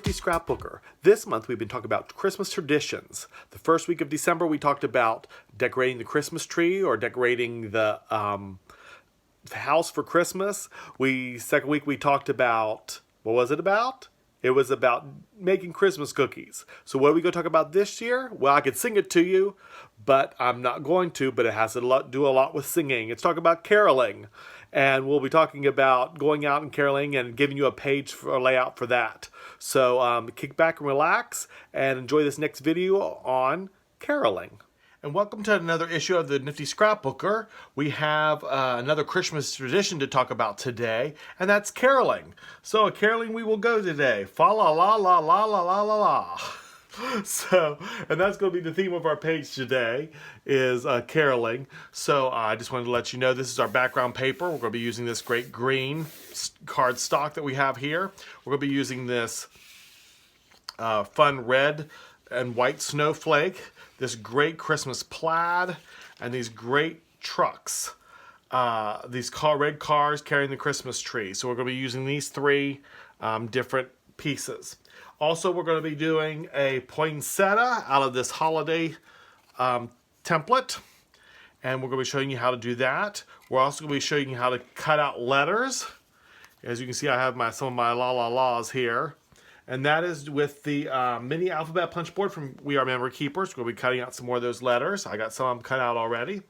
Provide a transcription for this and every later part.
Nifty Scrapbooker. This month we've been talking about Christmas traditions. The first week of December we talked about decorating the Christmas tree or decorating the house for Christmas. Second week we talked about, what was it about? It was about making Christmas cookies. So what are we going to talk about this year? Well, I could sing it to you, but I'm not going to, but it has to do a lot with singing. It's talking about caroling. And we'll be talking about going out and caroling and giving you a page for a layout for that. So kick back and relax and enjoy this next video on caroling. And welcome to another issue of the Nifty Scrapbooker. We have another Christmas tradition to talk about today, and that's caroling. So caroling we will go today. Fa la la la la la la la la. So, and that's going to be the theme of our page today, is caroling. So I just wanted to let you know this is our background paper. We're going to be using this great green cardstock that we have here. We're going to be using this fun red and white snowflake, this great Christmas plaid, and these great trucks. These red cars carrying the Christmas tree. So we're going to be using these three different pieces. Also, we're going to be doing a poinsettia out of this holiday template. And we're going to be showing you how to do that. We're also going to be showing you how to cut out letters. As you can see, I have some of my la la la's here. And that is with the mini alphabet punch board from We Are Memory Keepers. We're going to be cutting out some more of those letters. I got some of them cut out already.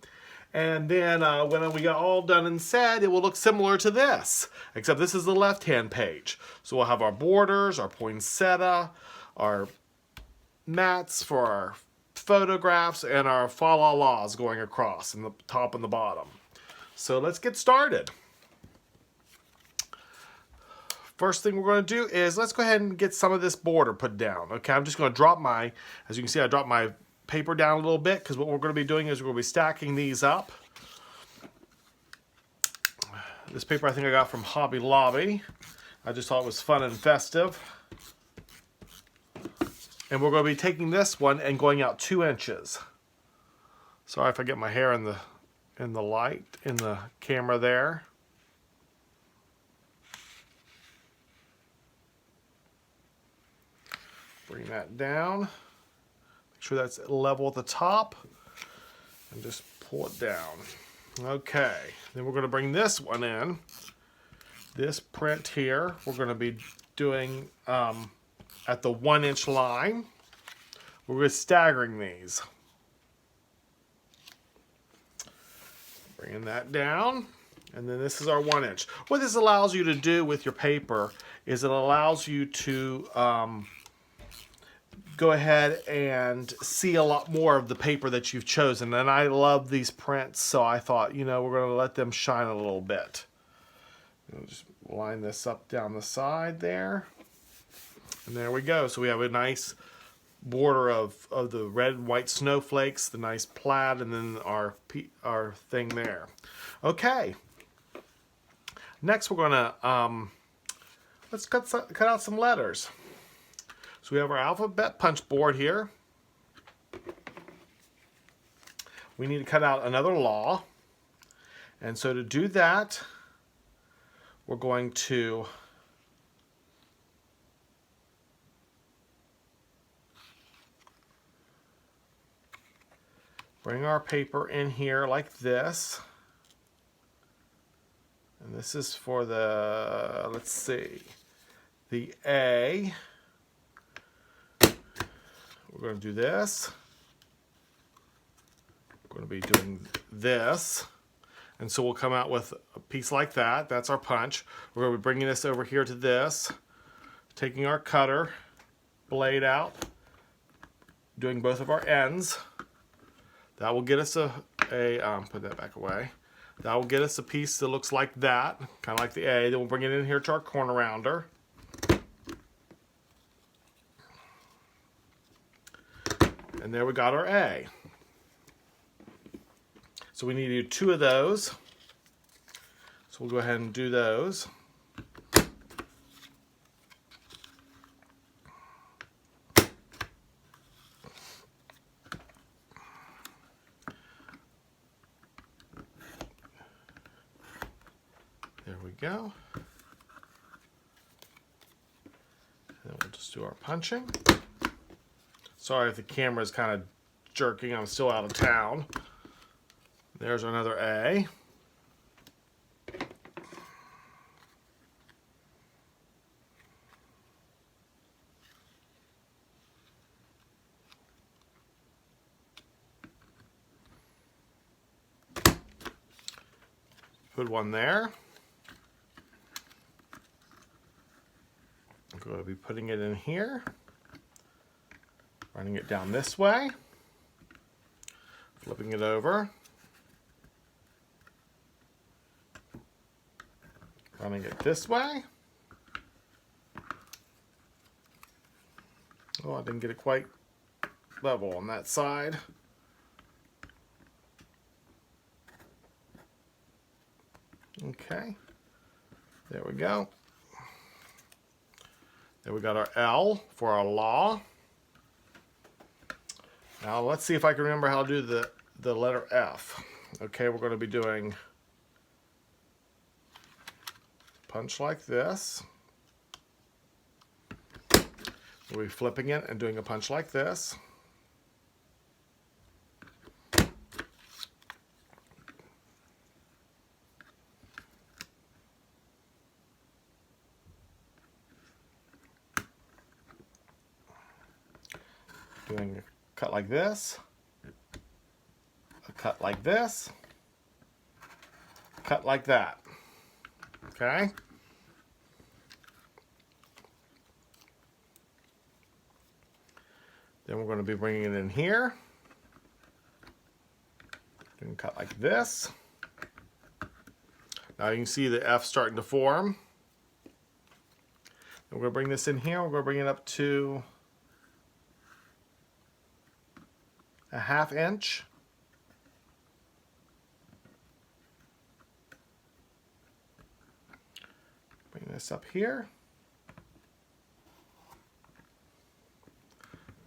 And then when we got all done and said, it will look similar to this, except this is the left-hand page. So we'll have our borders, our poinsettia, our mats for our photographs, and our fa-la-las going across in the top and the bottom. So let's get started. First thing we're going to do is let's go ahead and get some of this border put down. Okay, I'm just going to drop as you can see, I dropped my paper down a little bit because what we're going to be doing is we're going to be stacking these up. This paper I think I got from Hobby Lobby. I just thought it was fun and festive. And we're going to be taking this one and going out 2 inches. Sorry if I get my hair in the light in the camera there. Bring that down. Make sure that's level at the top. And just pull it down. Okay. Then we're going to bring this one in. This print here, we're going to be doing at the 1 inch line. We're going to be staggering these. Bringing that down. And then this is our 1 inch. What this allows you to do with your paper is it allows you to go ahead and see a lot more of the paper that you've chosen. And I love these prints, so I thought, you know, we're going to let them shine a little bit. We'll just line this up down the side there. And there we go. So we have a nice border of the red and white snowflakes, the nice plaid, and then our thing there. Okay. Next we're going to, let's cut out some letters. So we have our alphabet punch board here. We need to cut out another law. And so to do that, we're going to bring our paper in here like this. And this is for the, let's see, the A. We're going to do this. We're going to be doing this. And so we'll come out with a piece like that. That's our punch. We're going to be bringing this over here to this. Taking our cutter blade out. Doing both of our ends. That will get us put that back away. That will get us a piece that looks like that. Kind of like the A. Then we'll bring it in here to our corner rounder. And there we got our A. So we need to do 2 of those. So we'll go ahead and do those. There we go. And we'll just do our punching. Sorry if the camera is kind of jerking, I'm still out of town. There's another A. Put one there. I'm going to be putting it in here. Running it down this way. Flipping it over. Running it this way. Oh, I didn't get it quite level on that side. Okay, there we go. There we got our L for our law. Now let's see if I can remember how to do the letter F. Okay, we're going to be doing punch like this. We'll be flipping it and doing a punch like this. Doing a cut like this, a cut like this, cut like that. Okay? Then we're going to be bringing it in here. Doing a cut like this. Now you can see the F starting to form. And we're going to bring this in here. We're going to bring it up to a 1/2 inch. Bring this up here.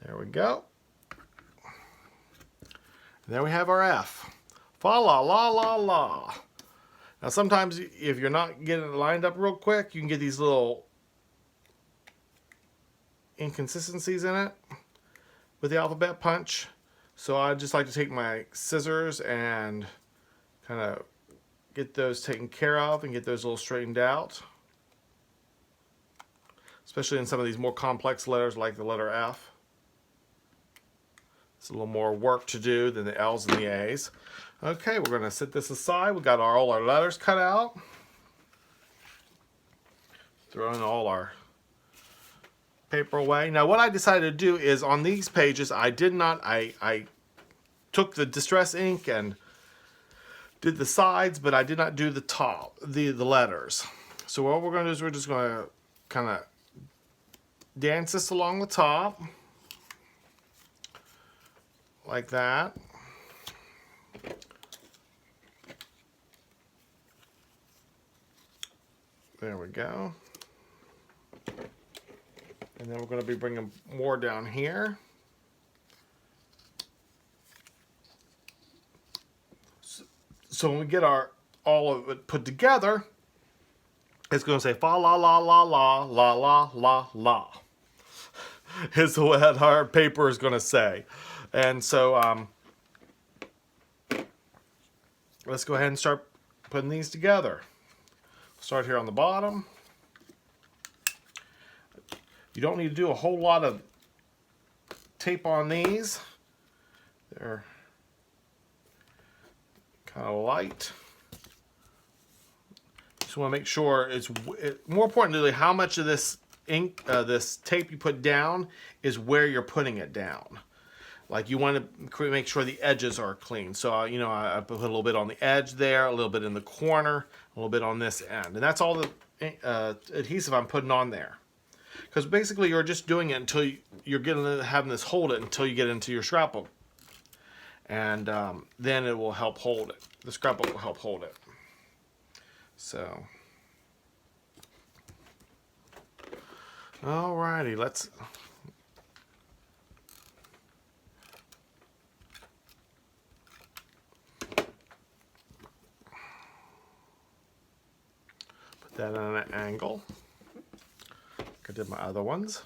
There we go. And there we have our F. Fa la la la la. Now sometimes if you're not getting it lined up real quick, you can get these little inconsistencies in it with the alphabet punch. So I just like to take my scissors and kind of get those taken care of and get those a little straightened out. Especially in some of these more complex letters like the letter F. It's a little more work to do than the L's and the A's. Okay, we're going to set this aside. We got all our letters cut out. Throw in all our paper away. Now what I decided to do is on these pages I took the distress ink and did the sides, but I did not do the top, the letters. So what we're going to do is we're just going to kind of dance this along the top like that. There we go. And then we're going to be bringing more down here. So when we get all of it put together, it's going to say fa la la la la la la la la is what our paper is going to say. And so let's go ahead and start putting these together. Start here on the bottom. You don't need to do a whole lot of tape on these. They're kind of light. Just want to make sure it's more importantly how much of this ink, this tape you put down is where you're putting it down. Like you want to make sure the edges are clean. So you know, I put a little bit on the edge there, a little bit in the corner, a little bit on this end, and that's all the adhesive I'm putting on there. Because basically you're just doing it until you're having this hold it until you get into your scrapbook, and then it will help hold it. The scrapbook will help hold it. So, alrighty, let's. Put that on an angle. Like I did my other ones.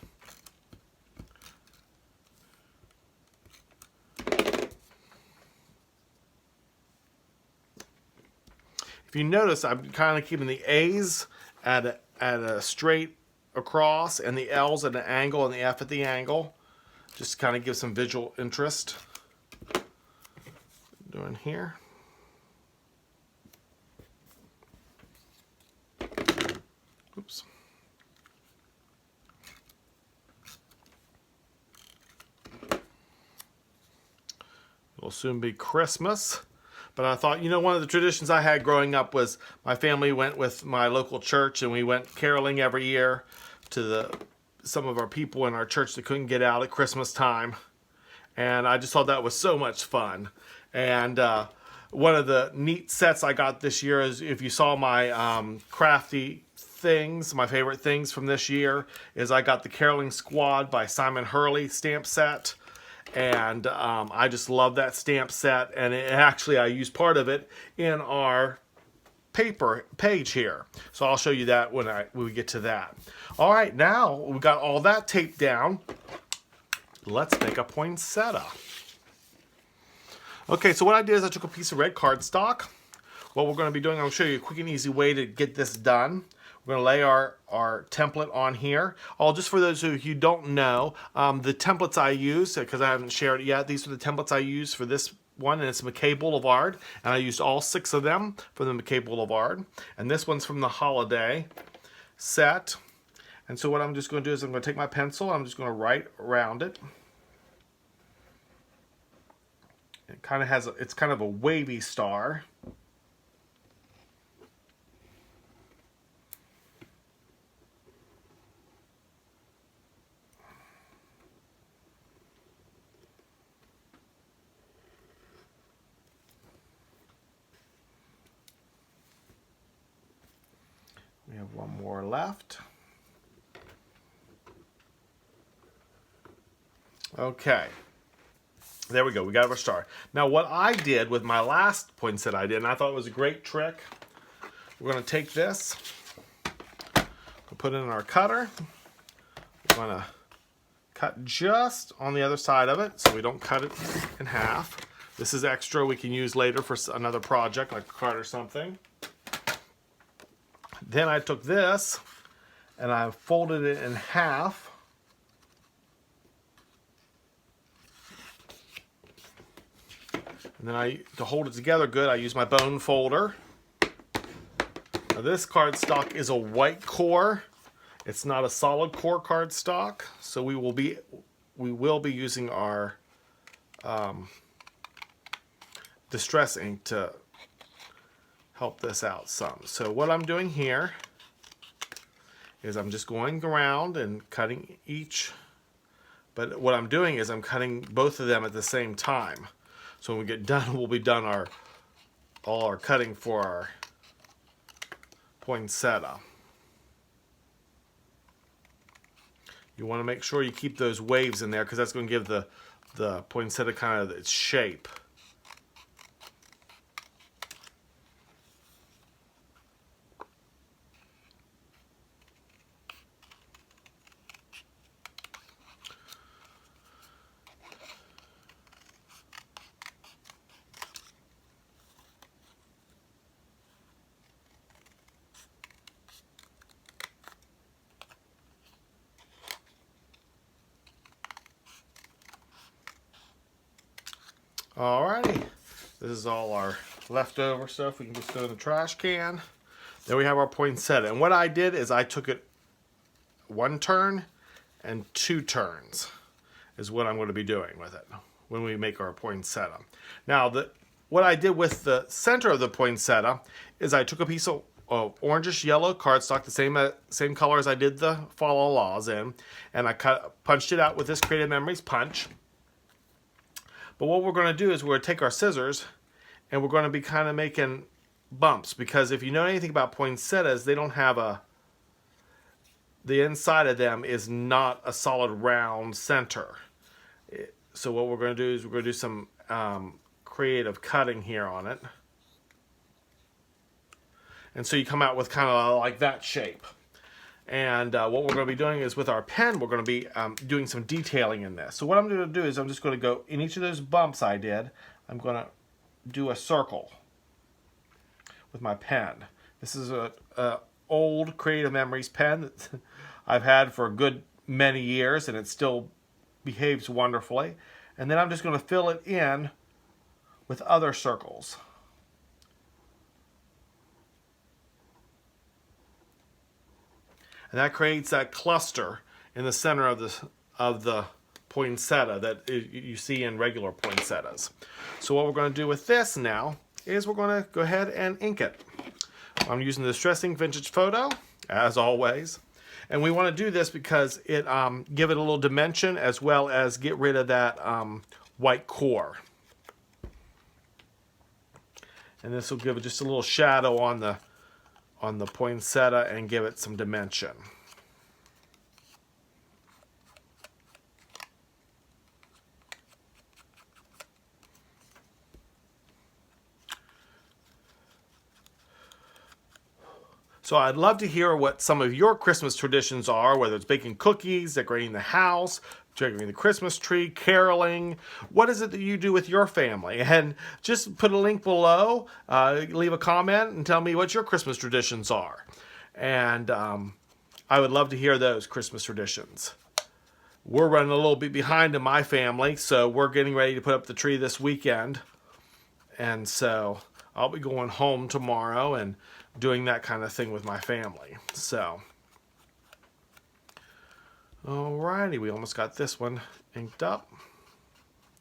if you notice, I'm kind of keeping the A's at a straight across and the L's at an angle and the F at the angle. Just to kind of give some visual interest. Doing here. Oops. It'll soon be Christmas. But I thought, you know, one of the traditions I had growing up was my family went with my local church and we went caroling every year to some of our people in our church that couldn't get out at Christmas time. And I just thought that was so much fun. And one of the neat sets I got this year is, if you saw my crafty things, my favorite things from this year, is I got the Caroling Squad by Simon Hurley stamp set. And I just love that stamp set, and actually I use part of it in our paper page here. So I'll show you that when we get to that. All right, now we've got all that taped down. Let's make a poinsettia. Okay, so what I did is I took a piece of red cardstock. What we're going to be doing, I'm going to show you a quick and easy way to get this done. We're going to lay our template on here. Just for those of you who don't know, the templates I use, because I haven't shared it yet, these are the templates I use for this one, and it's McKay Boulevard, and I used all 6 of them from the McKay Boulevard. And this one's from the holiday set. And so what I'm just going to do is I'm going to take my pencil, I'm just going to write around it. It kind of has, it's kind of a wavy star. We have one more left. Okay. There we go. We got our star. Now what I did with my last poinsettia I did, and I thought it was a great trick, we're going to take this, we'll put it in our cutter. We're going to cut just on the other side of it so we don't cut it in half. This is extra we can use later for another project like a card or something. Then I took this and I folded it in half. And then to hold it together good, I use my bone folder. Now this cardstock is a white core. It's not a solid core cardstock, so we will be using our distress ink to help this out some. So what I'm doing here is I'm just going around and cutting each, but what I'm doing is I'm cutting both of them at the same time. So when we get done, we'll be done all our cutting for our poinsettia. You want to make sure you keep those waves in there because that's going to give the poinsettia kind of its shape. Alrighty, this is all our leftover stuff. We can just throw in the trash can. There we have our poinsettia. And what I did is I took it 1 turn and 2 turns is what I'm going to be doing with it when we make our poinsettia. Now, what I did with the center of the poinsettia is I took a piece of orangish yellow cardstock, the same color as I did the Follow Laws in, and I punched it out with this Creative Memories punch. But what we're going to do is we're going to take our scissors and we're going to be kind of making bumps, because if you know anything about poinsettias, they don't have the inside of them is not a solid round center. So what we're going to do is we're going to do some creative cutting here on it. And so you come out with kind of like that shape. And what we're going to be doing is with our pen, we're going to be doing some detailing in this. So what I'm going to do is I'm just going to go in each of those bumps I did, I'm going to do a circle with my pen. This is a old Creative Memories pen that I've had for a good many years, and it still behaves wonderfully. And then I'm just going to fill it in with other circles. And that creates that cluster in the center of the poinsettia that you see in regular poinsettias. So what we're going to do with this now is we're going to go ahead and ink it. I'm using the Distress Ink Vintage Photo, as always. And we want to do this because it give it a little dimension as well as get rid of that white core. And this will give it just a little shadow on the poinsettia and give it some dimension. So I'd love to hear what some of your Christmas traditions are, whether it's baking cookies, decorating the house, decorating the Christmas tree, caroling. What is it that you do with your family? And just put a link below, leave a comment, and tell me what your Christmas traditions are. And I would love to hear those Christmas traditions. We're running a little bit behind in my family, so we're getting ready to put up the tree this weekend. And so I'll be going home tomorrow and doing that kind of thing with my family. So, alrighty, we almost got this one inked up.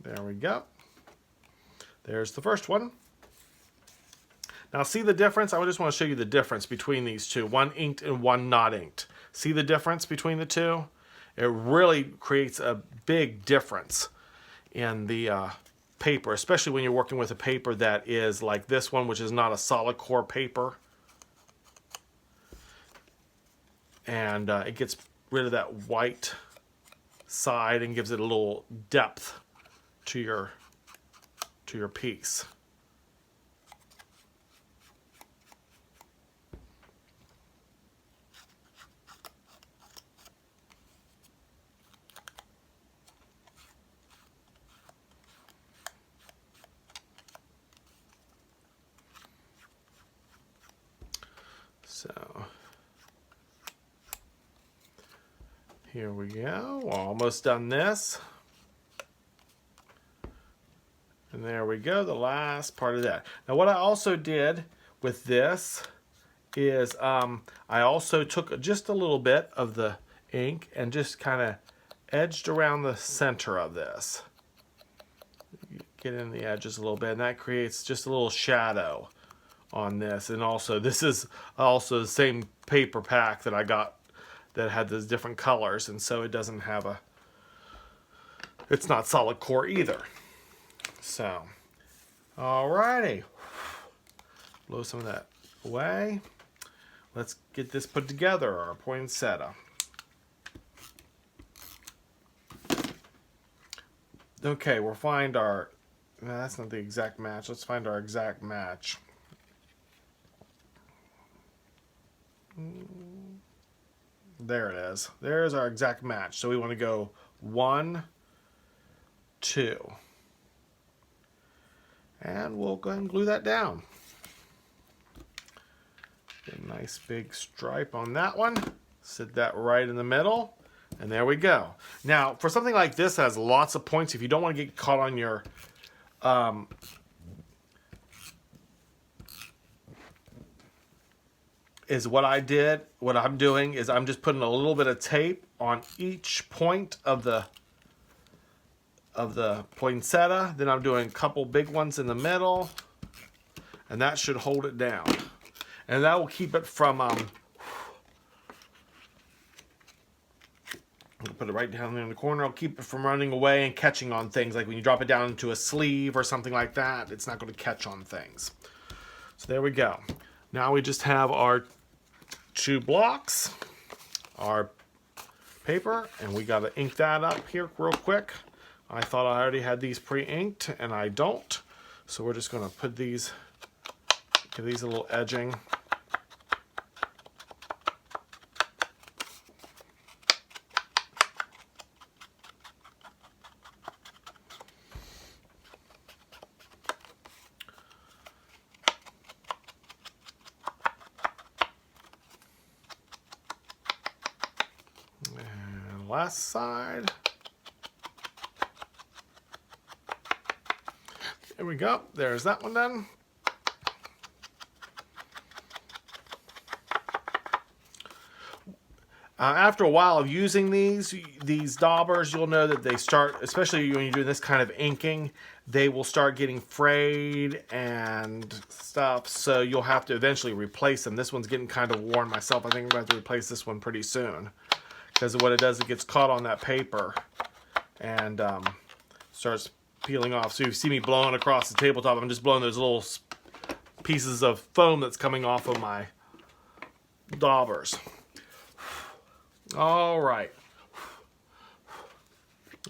There we go. There's the first one. Now see the difference? I just want to show you the difference between these two. One inked and one not inked. See the difference between the two? It really creates a big difference in the paper, especially when you're working with a paper that is like this one, which is not a solid core paper. And it gets rid of that white side and gives it a little depth to your piece. So here we go. We're almost done this. And there we go, the last part of that. Now what I also did with this is I also took just a little bit of the ink and just kind of edged around the center of this. Get in the edges a little bit, and that creates just a little shadow on this. And also, this is also the same paper pack that I got that had those different colors, and so it doesn't have a, it's not solid core either. So, alrighty, blow some of that away. Let's get this put together, our poinsettia. Okay, we'll find our, no, that's not the exact match. Let's find our exact match. There it is. There's our exact match. So we want to go 1, 2. And we'll go ahead and glue that down. Get a nice big stripe on that one. Sit that right in the middle. And there we go. Now, for something like this that has lots of points, if you don't want to get caught on your is what I did, what I'm doing is I'm just putting a little bit of tape on each point of the poinsettia. Then I'm doing a couple big ones in the middle, and that should hold it down. And that will keep it from I'll put it right down there in the corner. I'll keep it from running away and catching on things. Like when you drop it down into a sleeve or something like that, it's not going to catch on things. So there we go. Now we just have our 2 blocks, our paper, and we got to ink that up here real quick. I thought I already had these pre-inked, and I don't. So we're just going to put these, give these a little edging. last side. There we go. There's that one done. After a while of using these daubers, you'll know that they start, especially when you're doing this kind of inking, they will start getting frayed and stuff, so you'll have to eventually replace them. This one's getting kind of worn myself. I think I'm going to have to replace this one pretty soon, because what it does, it gets caught on that paper and starts peeling off. So you see me blowing across the tabletop, I'm just blowing those little pieces of foam that's coming off of my daubers. All right.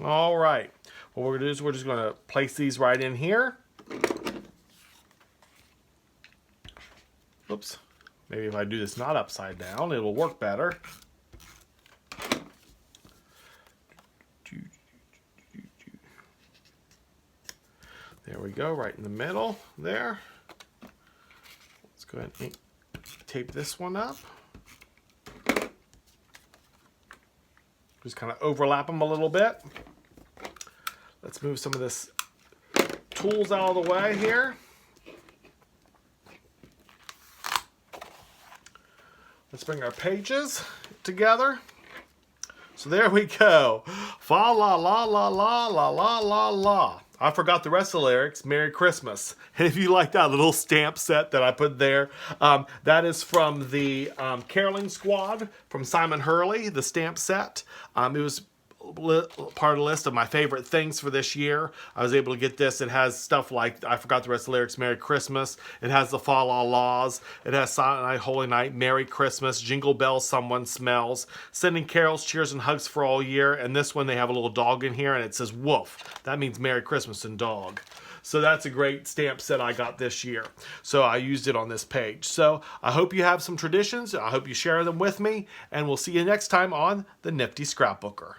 All right. What we're going to do is we're just going to place these right in here. Oops. Maybe if I do this not upside down, it'll work better. There we go, right in the middle there. Let's go ahead and tape this one up. Just kind of overlap them a little bit. Let's move some of this tools out of the way here. Let's bring our pages together. So there we go. Fa la la la la la la la la. I forgot the rest of the lyrics. Merry Christmas. And if you like that little stamp set that I put there, that is from the Caroling Squad from Simon Hurley, the stamp set. It was part of the list of my favorite things for this year. I was able to get this. It has stuff like, I forgot the rest of the lyrics, Merry Christmas. It has the Fa La Laws. It has Silent Night, Holy Night, Merry Christmas, Jingle Bells, Someone Smells, Sending Carols, Cheers, and Hugs for All Year. And this one, they have a little dog in here, and it says woof. That means Merry Christmas and dog. So that's a great stamp set I got this year. So I used it on this page. So I hope you have some traditions. I hope you share them with me. And we'll see you next time on The Nifty Scrapbooker.